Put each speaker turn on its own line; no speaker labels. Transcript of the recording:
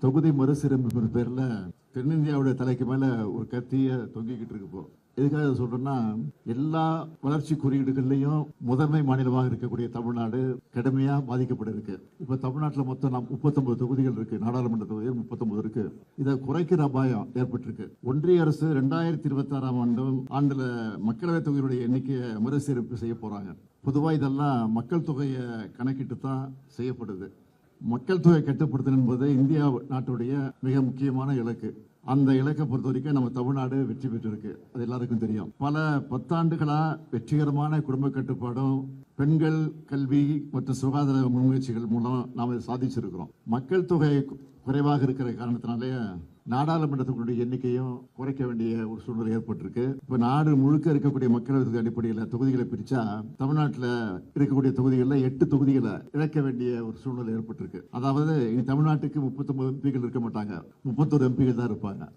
தொகுதி மறுசீரமைப்பு பேர்ல தென்னிந்தியாவுடைய தலைக்கு மேல ஒரு கத்திய தொங்கிக்கிட்டு இருக்கு. இப்போ எதுக்காக சொல்றேன்னா, எல்லா வளர்ச்சி குறியீடுகள்லையும் முதன்மை மாநிலமாக இருக்கக்கூடிய தமிழ்நாடு கடுமையா பாதிக்கப்பட்டிருக்கு. இப்ப தமிழ்நாட்டில் மொத்தம் 39 தொகுதிகள் இருக்கு, நாடாளுமன்ற தொகுதிகள் 39 இருக்கு. இதை குறைக்கிற அபாயம் ஏற்பட்டிருக்கு. ஒன்றிய அரசு 2026 ஆண்டுல மக்களவை தொகுதியுடைய எண்ணிக்கையை மறுசீரமைப்பு செய்ய போறாங்க. பொதுவா இதெல்லாம் மக்கள் தொகையை கணக்கிட்டு தான் செய்யப்படுது. மக்கள் தொகை கட்டுப்படுத்தல் என்பது இந்தியா நாட்டுடைய மிக முக்கியமான இலக்கு. அந்த இலக்கை பொறுத்த வரைக்கும் நம்ம தமிழ்நாடு வெற்றி பெற்றிருக்கு, அது எல்லாருக்கும் தெரியும். பல பத்தாண்டுகளா வெற்றிகரமான குடும்ப கட்டுப்பாடும் பெண்கள் கல்வி மற்றும் சுகாதார முன்முயற்சிகள் மூலம் நாம் இதை சாதிச்சிருக்கிறோம். மக்கள் தொகை குறைவாக இருக்கிற காரணத்தினாலே நாடாளுமன்றத்தினுடைய எண்ணிக்கையும் குறைக்க வேண்டிய ஒரு சூழ்நிலை ஏற்பட்டிருக்கு. இப்ப நாடு முழுக்க இருக்கக்கூடிய மக்களவை தொகுதி அடிப்படையில் தொகுதிகளை பிரிச்சா தமிழ்நாட்டில் இருக்கக்கூடிய தொகுதிகளில் 8 தொகுதிகளை இழக்க வேண்டிய ஒரு சூழ்நிலை ஏற்பட்டிருக்கு. அதாவது தமிழ்நாட்டுக்கு 39 எம்பிகள் இருக்க மாட்டாங்க, 31 எம்பிகள் தான் இருப்பாங்க.